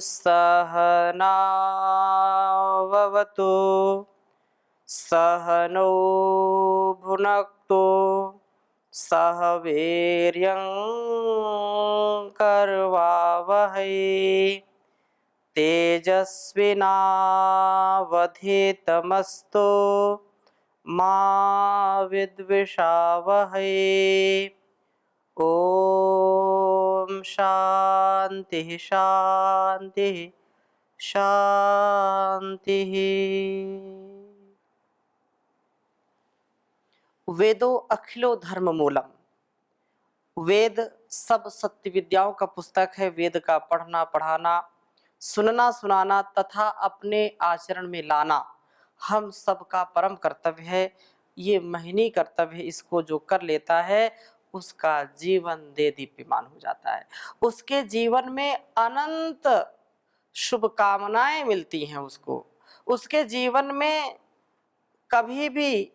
सहनाववतु सहनौ भुनक्तु सह वीर्यं करवावहै तेजस्विनावधीतमस्तु मा विद्विषावहै। ओम शांति शांति शांति। वेदो अखिलो धर्म मूलम। वेद सब सत्य विद्याओं का पुस्तक है। वेद का पढ़ना पढ़ाना, सुनना सुनाना तथा अपने आचरण में लाना हम सबका परम कर्तव्य है। ये महनीय कर्तव्य है। इसको जो कर लेता है उसका जीवन दे दीप्यमान हो जाता है। उसके जीवन में अनंत शुभकामनाएं मिलती हैं उसको। उसके जीवन में कभी भी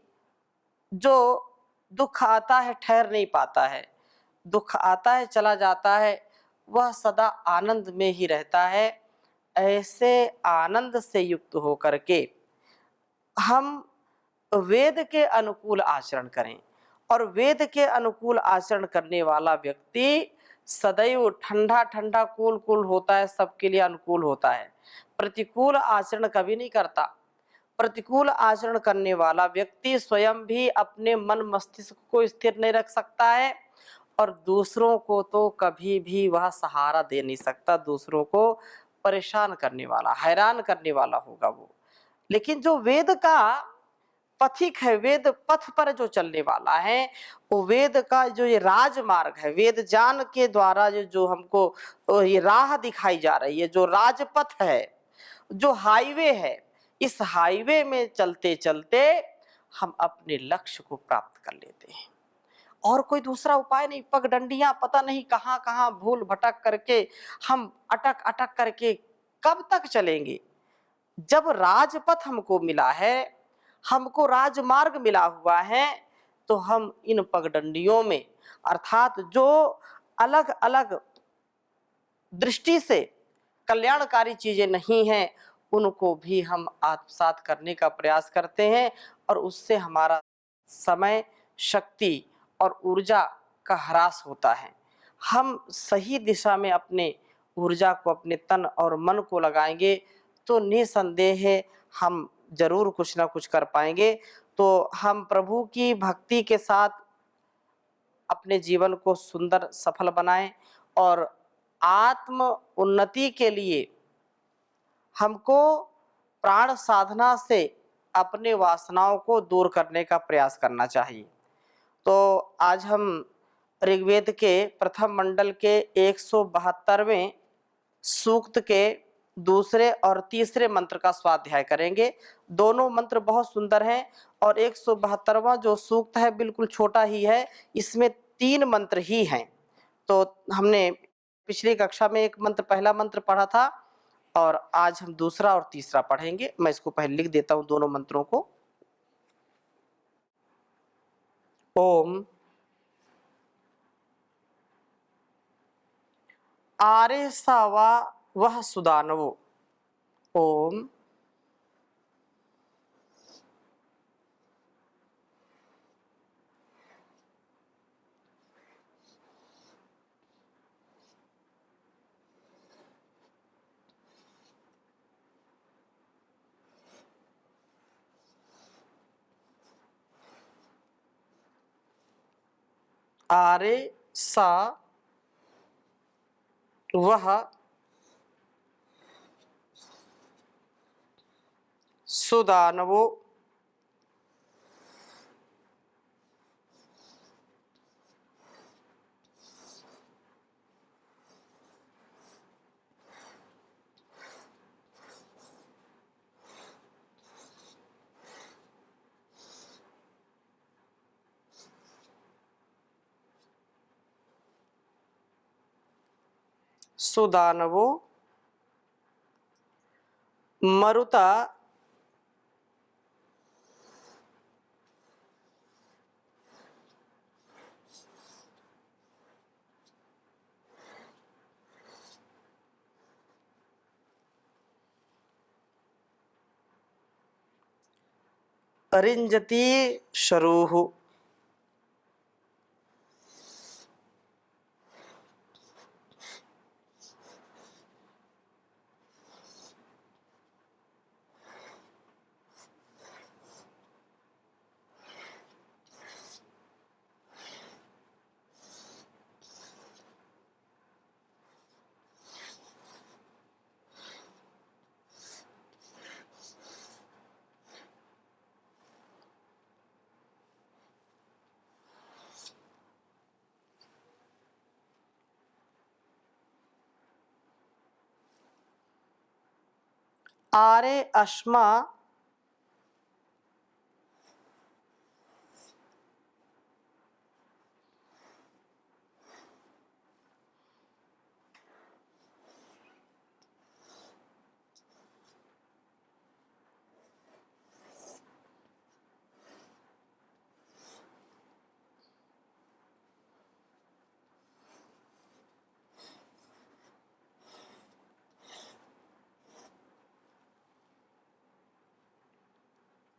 जो दुख आता है ठहर नहीं पाता है। दुख आता है चला जाता है, वह सदा आनंद में ही रहता है। ऐसे आनंद से युक्त होकर के हम वेद के अनुकूल आचरण करें। और वेद के अनुकूल आचरण करने वाला व्यक्ति सदैव ठंडा ठंडा कूल कूल होता है, सबके लिए अनुकूल होता है। प्रतिकूल आचरण कभी नहीं करता। प्रतिकूल आचरण करने वाला व्यक्ति स्वयं भी अपने मन मस्तिष्क को स्थिर नहीं रख सकता है और दूसरों को तो कभी भी वह सहारा दे नहीं सकता। दूसरों को परेशान करने वाला, हैरान करने वाला होगा वो। लेकिन जो वेद का पथिक है, वेद पथ पर जो चलने वाला है, वो वेद का जो ये राजमार्ग है, वेद ज्ञान के द्वारा जो हमको ये राह दिखाई जा रही है, जो राजपथ है, जो हाईवे है, इस हाईवे में चलते चलते हम अपने लक्ष्य को प्राप्त कर लेते हैं। और कोई दूसरा उपाय नहीं। पगडंडियां पता नहीं कहां कहां भूल भटक करके हम अटक अटक करके कब तक चलेंगे। जब राजपथ हमको मिला है, हमको राजमार्ग मिला हुआ है, तो हम इन पगडंडियों में अर्थात जो अलग अलग दृष्टि से कल्याणकारी चीजें नहीं हैं उनको भी हम आत्मसात करने का प्रयास करते हैं और उससे हमारा समय, शक्ति और ऊर्जा का ह्रास होता है। हम सही दिशा में अपने ऊर्जा को, अपने तन और मन को लगाएंगे तो निसंदेह हम जरूर कुछ ना कुछ कर पाएंगे। तो हम प्रभु की भक्ति के साथ अपने जीवन को सुंदर सफल बनाएं और आत्म उन्नति के लिए हमको प्राण साधना से अपने वासनाओं को दूर करने का प्रयास करना चाहिए। तो आज हम ऋग्वेद के प्रथम मंडल के 172वें सूक्त के दूसरे और तीसरे मंत्र का स्वाध्याय करेंगे। दोनों मंत्र बहुत सुंदर हैं और 172वां जो सूक्त है बिल्कुल छोटा ही है, इसमें 3 मंत्र ही हैं। तो हमने पिछली कक्षा में एक मंत्र, पहला मंत्र पढ़ा था और आज हम दूसरा और तीसरा पढ़ेंगे। मैं इसको पहले लिख देता हूं दोनों मंत्रों को। ओम आरे सावा वह सुदानवो। ओम आरे सा वह सुदानवो। सुदानवो मरुता अरिंजति शरुः। आरे अश्मा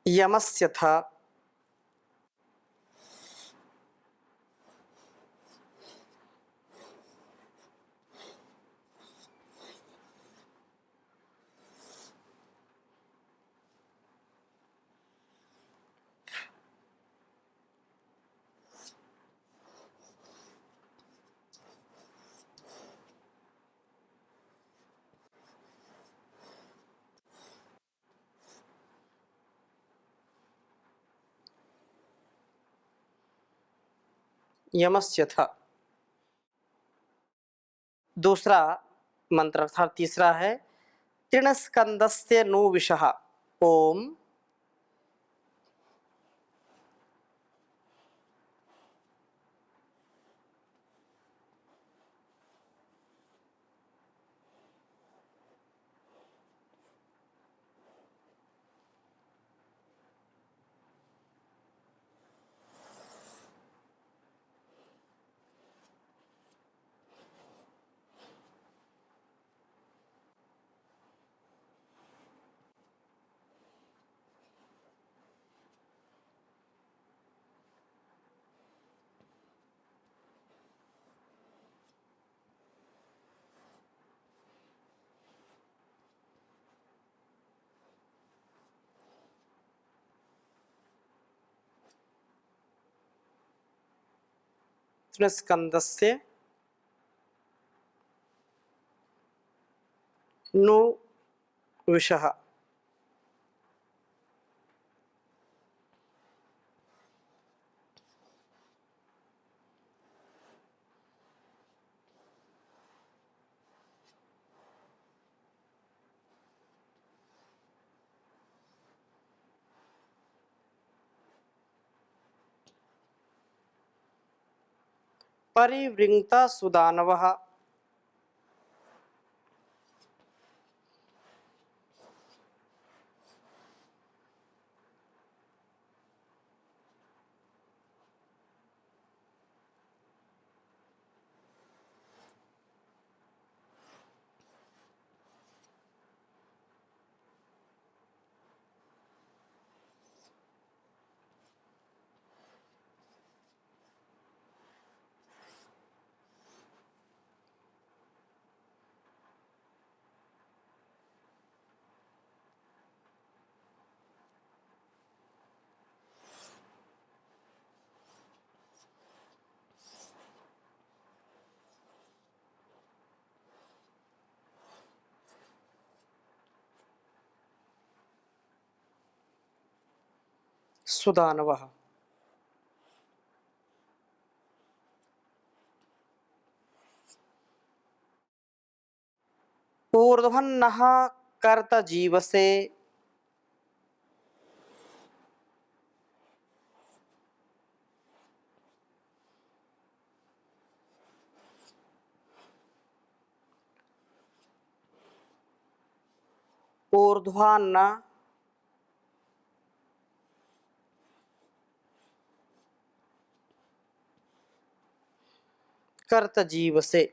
यमस्य था। यमस्य था। दूसरा मंत्र अर्थात तीसरा है तृणस्कंदस्य नु विषः। ओम तृणस्कंदस्य नु विषः। परिवृंगता सुदानवः। सुदानवः। ऊर्ध्वन्नः कर्तजीवसे। ऊर्ध्वान्न कर्तजीवसे।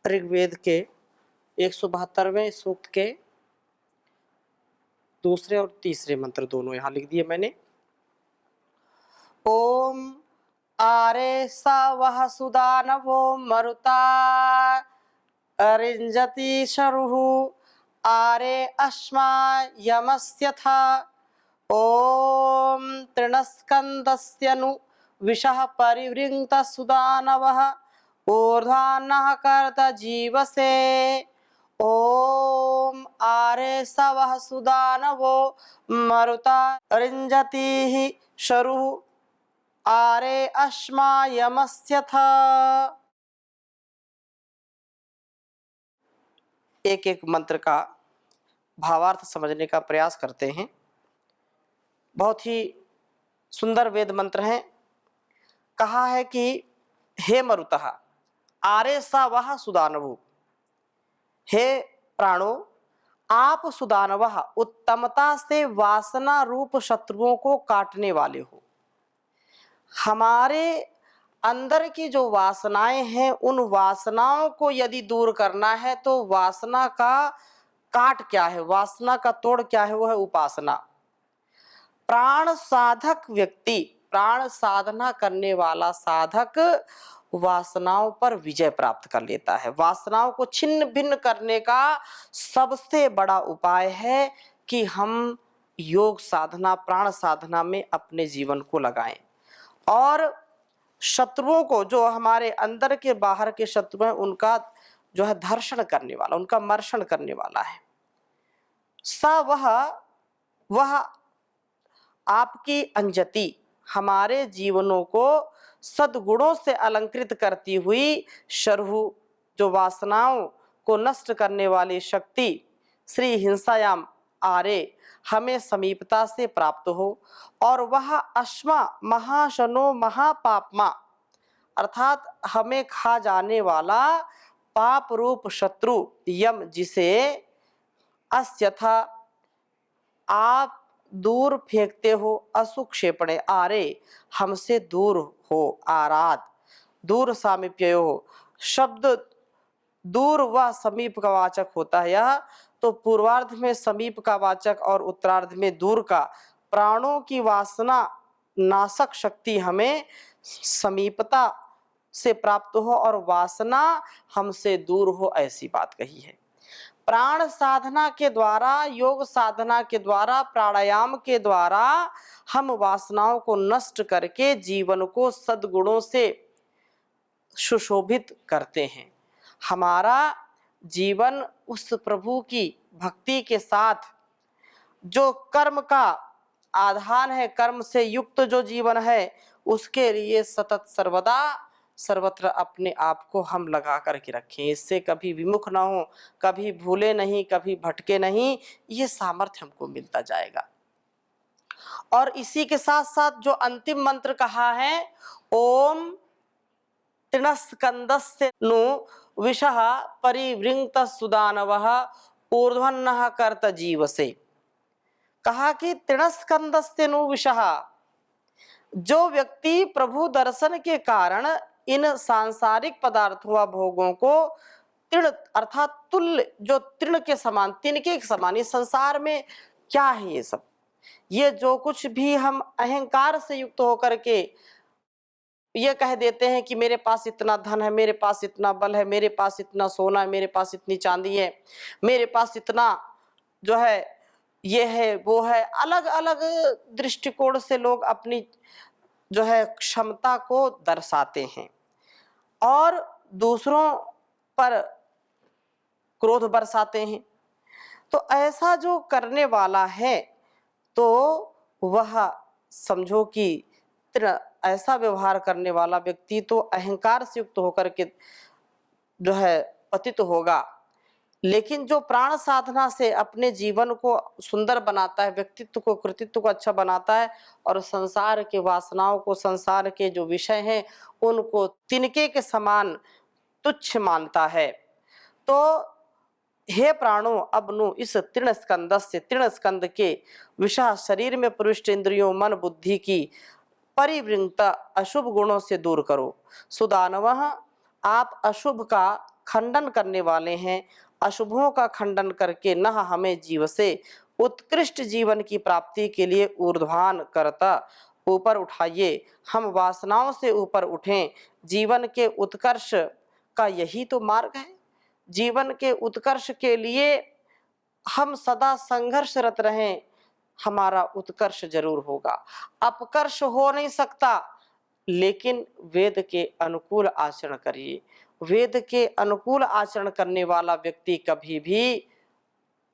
ऋग्वेद के 172वें सूक्त के दूसरे और तीसरे मंत्र दोनों यहाँ लिख दिए मैंने। ओम आरे स वह सुदानवो मरुता अरिंजति शरुः आरे अस्मा यमस्यथा ओम तृणस्कंदस्यनु विषः परिवृंत सुदानवः ऊर्ध्वान्नः कर्त जीवसे ओम आरे स वः सुदानवो मरुता अरिंजति शरुः आरे अस्मा यमस्यथा। एक एक मंत्र का भावार्थ समझने का प्रयास करते हैं। बहुत ही सुंदर वेद मंत्र हैं। कहा है कि हे मरुतः आरे सा वह सुदानवो, हे प्राणो आप सुदानवः उत्तमता से वासना रूप शत्रुओं को काटने वाले हो। हमारे अंदर की जो वासनाएं हैं उन वासनाओं को यदि दूर करना है तो वासना का काट क्या है, वासना का तोड़ क्या है, वो है उपासना। प्राण साधक व्यक्ति, प्राण साधना करने वाला साधक वासनाओं पर विजय प्राप्त कर लेता है। वासनाओं को छिन्न भिन्न करने का सबसे बड़ा उपाय है कि हम योग साधना, प्राण साधना में अपने जीवन को लगाएं और शत्रुओं को, जो हमारे अंदर के बाहर के शत्रु हैं, उनका जो है धर्षण करने वाला, उनका मर्षण करने वाला है। सा वह आपकी अंजति, हमारे जीवनों को सद्गुणों से अलंकृत करती हुई शरहु, जो वासनाओं को नष्ट करने वाली शक्ति, श्री हिंसायाम आरे, हमें समीपता से प्राप्त हो। और वह अश्मा महाशनो महापापमा, अर्थात हमें खा जाने वाला पाप रूप शत्रु यम, जिसे अस्यथा आप दूर फेंकते हो, असुक्षेपणे आरे, हमसे दूर हो, आराध दूर सामीप्य हो। शब्द दूर व समीप का वाचक होता है। यह तो पूर्वार्ध में समीप का वाचक और उत्तरार्ध में दूर का। प्राणों की वासना नाशक शक्ति हमें समीपता से प्राप्त हो और वासना हमसे दूर हो, ऐसी बात कही है। प्राण साधना के द्वारा, योग साधना के द्वारा, प्राणायाम के द्वारा हम वासनाओं को नष्ट करके जीवन को सद्गुणों से सुशोभित करते हैं। हमारा जीवन उस प्रभु की भक्ति के साथ, जो कर्म का आधान है, कर्म से युक्त जो जीवन है, उसके लिए सतत सर्वदा सर्वत्र अपने आप को हम लगा करके रखें। इससे कभी विमुख ना हो, कभी भूले नहीं, कभी भटके नहीं, ये सामर्थ्य हमको मिलता जाएगा। और इसी के साथ साथ जो अंतिम मंत्र कहा है, ओम तृणस्कंदस्य नु विषः परिवृंत सुदानवः ऊर्ध्वन्नः कर्त जीवसे। कहा कि तृणस्कंदस्य नु विषः, जो व्यक्ति प्रभु दर्शन के कारण इन सांसारिक पदार्थों व भोगों को तृण अर्थात तुल्य, जो तृण के समान, तिनके के समान, ये संसार में क्या है, ये सब, ये जो कुछ भी हम अहंकार से युक्त होकर के ये कह देते हैं कि मेरे पास इतना धन है, मेरे पास इतना बल है, मेरे पास इतना सोना है, मेरे पास इतनी चांदी है, मेरे पास इतना जो है ये है वो है, अलग अलग दृष्टिकोण से लोग अपनी जो है क्षमता को दर्शाते हैं और दूसरों पर क्रोध बरसाते हैं। तो ऐसा जो करने वाला है तो वह समझो कि ऐसा व्यवहार करने वाला व्यक्ति तो अहंकार से युक्त होकर के जो है पतित होगा। लेकिन जो प्राण साधना से अपने जीवन को सुंदर बनाता है, व्यक्तित्व को, कृतित्व को अच्छा बनाता है और संसार के वासनाओं को, संसार के जो विषय हैं उनको तिनके के समान तुच्छ मानता है, तो हे प्राणों, अब नु इस तृण स्कंदस्य, तृण स्कंद के विषय शरीर में प्रविष्ट इंद्रियों, मन, बुद्धि की परिवृंगता अशुभ गुणों से दूर करो। सुदानवः, आप अशुभ का खंडन करने वाले हैं। अशुभों का खंडन करके न हमें जीव से उत्कृष्ट जीवन की प्राप्ति के लिए ऊर्ध्वान करता ऊपर उठाइए। हम वासनाओं से ऊपर उठें। जीवन के उत्कर्ष का यही तो मार्ग है। जीवन के उत्कर्ष के लिए हम सदा संघर्षरत रहें, हमारा उत्कर्ष जरूर होगा। अपकर्ष हो नहीं सकता, लेकिन वेद के अनुकूल आचरण करिए। वेद के अनुकूल आचरण करने वाला व्यक्ति कभी भी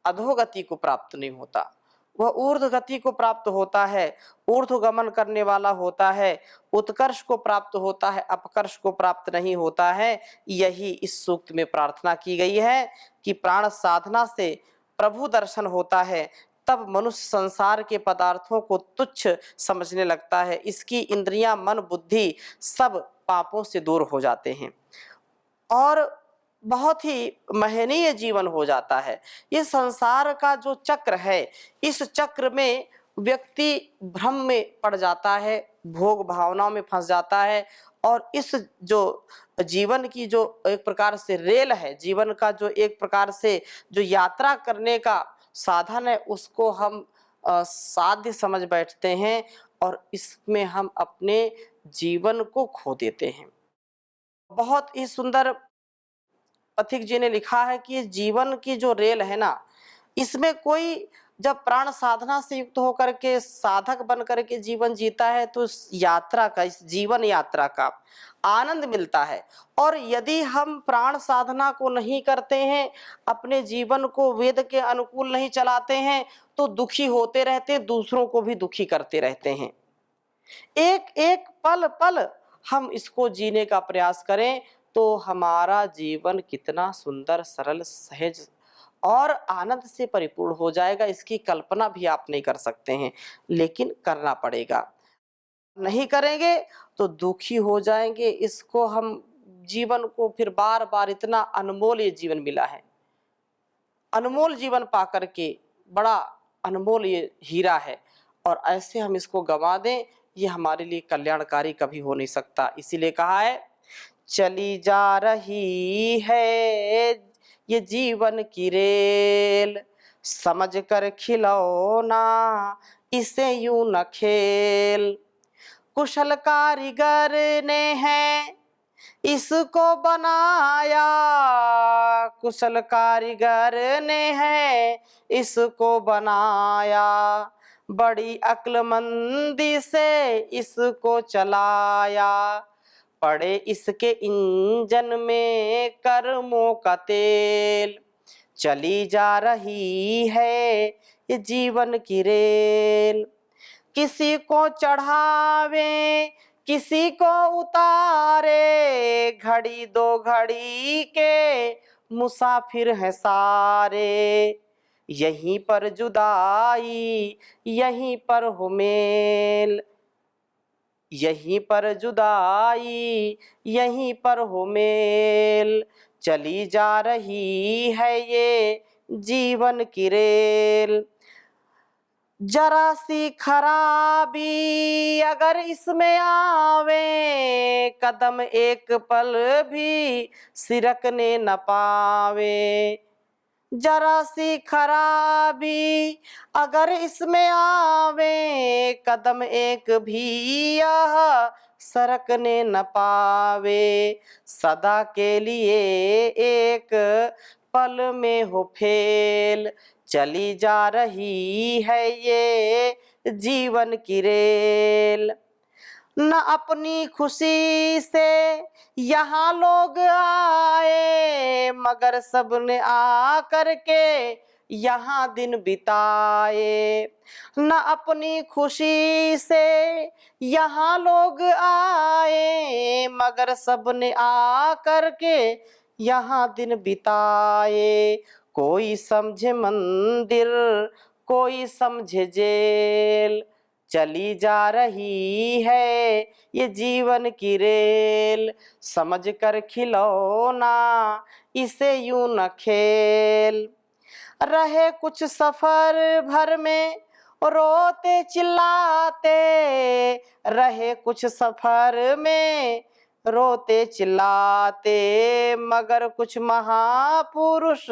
अधोगति को प्राप्त नहीं होता, वह ऊर्ध्व गति को प्राप्त होता है, ऊर्ध्व गमन करने वाला होता है, उत्कर्ष को प्राप्त होता है, अपकर्ष को प्राप्त नहीं होता है। यही इस सूक्त में प्रार्थना की गई है कि प्राण साधना से प्रभु दर्शन होता है, तब मनुष्य संसार के पदार्थों को तुच्छ समझने लगता है। इसकी इंद्रियां, मन, बुद्धि सब पापों से दूर हो जाते हैं और बहुत ही महनीय जीवन हो जाता है। ये संसार का जो चक्र है, इस चक्र में व्यक्ति भ्रम में पड़ जाता है, भोग भावनाओं में फंस जाता है और इस जो जीवन की जो एक प्रकार से रेल है, जीवन का जो एक प्रकार से जो यात्रा करने का साधन है, उसको हम साध्य समझ बैठते हैं और इसमें हम अपने जीवन को खो देते हैं। बहुत ही सुंदर पथिक जी ने लिखा है कि जीवन की जो रेल है ना, इसमें कोई जब प्राण साधना से युक्त होकर के साधक बन करके जीवन जीता है तो इस यात्रा का, इस जीवन यात्रा का आनंद मिलता है। और यदि हम प्राण साधना को नहीं करते हैं, अपने जीवन को वेद के अनुकूल नहीं चलाते हैं, तो दुखी होते रहते, दूसरों को भी दुखी करते रहते हैं। एक एक पल पल हम इसको जीने का प्रयास करें तो हमारा जीवन कितना सुंदर, सरल, सहज और आनंद से परिपूर्ण हो जाएगा। इसकी कल्पना भी आप नहीं कर सकते हैं, लेकिन करना पड़ेगा। नहीं करेंगे तो दुखी हो जाएंगे। इसको हम जीवन को फिर बार बार, इतना अनमोल ये जीवन मिला है, अनमोल जीवन पा करके बड़ा अनमोल ये हीरा है, और ऐसे हम इसको गंवा दें, ये हमारे लिए कल्याणकारी कभी हो नहीं सकता। इसीलिए कहा है, चली जा रही है ये जीवन की रेल, समझ कर खिलौना इसे यूं न खेल। कुशल कारीगर ने है इसको बनाया, कुशल कारीगर ने है इसको बनाया, बड़ी अक्लमंदी से इसको चलाया, पड़े इसके इंजन में कर्मों का तेल। चली जा रही है ये जीवन की रेल, किसी को चढ़ावे किसी को उतारे, घड़ी दो घड़ी के मुसाफिर हैं सारे। यहीं पर जुदाई यहीं पर हो मेल, यहीं पर जुदाई यहीं पर हो मेल। चली जा रही है ये जीवन की रेल, जरा सी खराबी अगर इसमें आवे, कदम एक पल भी सिरकने न पावे। जरा सी खराबी अगर इसमें आवे, कदम एक भी यह सरकने न पावे। सदा के लिए एक पल में हो फेल, चली जा रही है ये जीवन की रेल। न अपनी खुशी से यहाँ लोग आए, मगर सबने आ करके यहाँ दिन बिताए। न अपनी खुशी से यहाँ लोग आए, मगर सबने आ करके यहाँ दिन बिताए। कोई समझे मंदिर कोई समझे जेल, चली जा रही है ये जीवन की रेल। समझ कर खिलौना इसे यूं न खेल, रहे कुछ सफर भर में रोते चिल्लाते, रहे कुछ सफर में रोते चिल्लाते, मगर कुछ महापुरुष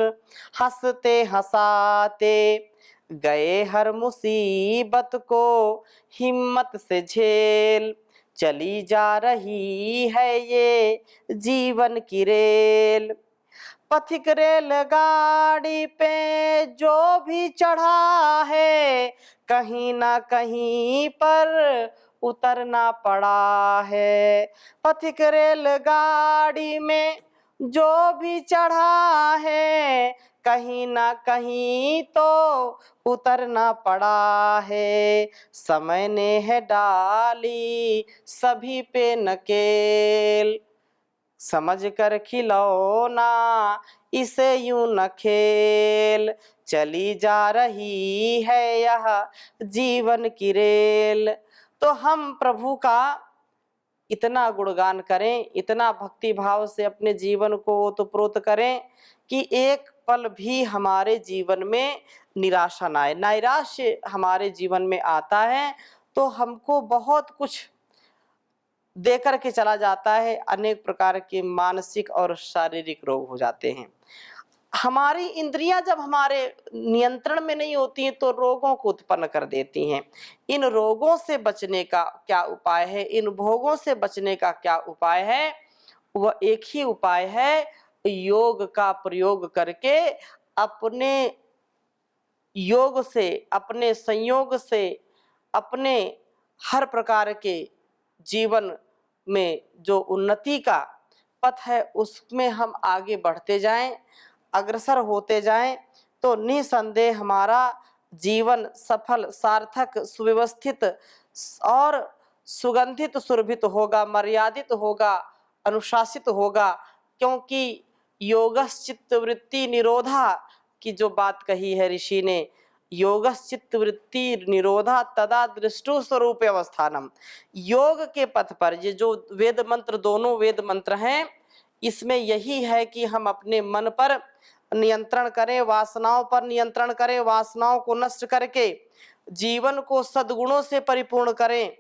हंसते हंसाते गए हर मुसीबत को हिम्मत से झेल। चली जा रही है ये जीवन की रेल। पथिक रेलगाड़ी पे जो भी चढ़ा है, कहीं ना कहीं पर उतरना पड़ा है। पथिक रेलगाड़ी में जो भी चढ़ा है, कहीं ना कहीं तो उतरना पड़ा है। समय ने है डाली सभी पे नकेल, समझ कर खिलौना इसे यूं न खेल। चली जा रही है यह जीवन की रेल। तो हम प्रभु का इतना गुणगान करें, इतना भक्ति भाव से अपने जीवन को ओतप्रोत करें कि एक पल भी हमारे जीवन में निराशा ना आए। नैराश्य हमारे जीवन में आता है तो हमको बहुत कुछ दे करके चला जाता है, अनेक प्रकार के मानसिक और शारीरिक रोग हो जाते हैं। हमारी इंद्रियां जब हमारे नियंत्रण में नहीं होती हैं तो रोगों को उत्पन्न कर देती हैं। इन रोगों से बचने का क्या उपाय है, इन भोगों से बचने का क्या उपाय है? वह एक ही उपाय है, योग का प्रयोग करके अपने योग से, अपने संयोग से, अपने हर प्रकार के जीवन में जो उन्नति का पथ है उसमें हम आगे बढ़ते जाएं, अग्रसर होते जाएं, तो निसंदेह हमारा जीवन सफल, सार्थक, सुव्यवस्थित और सुगंधित, सुरभित होगा, मर्यादित होगा, अनुशासित होगा। क्योंकि योगश्चित्त वृत्ति निरोधा की जो बात कही है ऋषि ने, योगश्चित्त वृत्ति निरोधा तदा दृष्टु स्वरूप अवस्थानम। योग के पथ पर ये जो वेद मंत्र, दोनों वेद मंत्र हैं, इसमें यही है कि हम अपने मन पर नियंत्रण करें, वासनाओं पर नियंत्रण करें, वासनाओं को नष्ट करके जीवन को सद्गुणों से परिपूर्ण करें,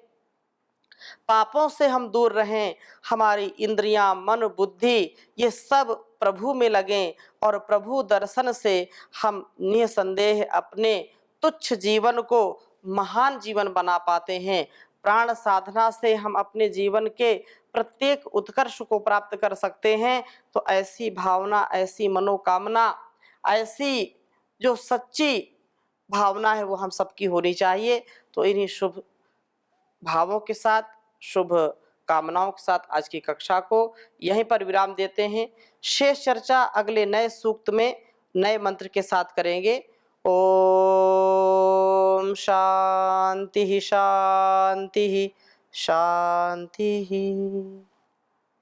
पापों से हम दूर रहें, हमारी इंद्रियां, मन, बुद्धि ये सब प्रभु में लगें और प्रभु दर्शन से हम निसंदेह अपने तुच्छ जीवन को महान जीवन बना पाते हैं। प्राण साधना से हम अपने जीवन के प्रत्येक उत्कर्ष को प्राप्त कर सकते हैं। तो ऐसी भावना, ऐसी मनोकामना, ऐसी जो सच्ची भावना है वो हम सबकी होनी चाहिए। तो इन्हीं शुभ भावों के साथ, शुभ कामनाओं के साथ आज की कक्षा को यहीं पर विराम देते हैं। शेष चर्चा अगले नए सूक्त में नए मंत्र के साथ करेंगे। ओम शांति शांति शांति।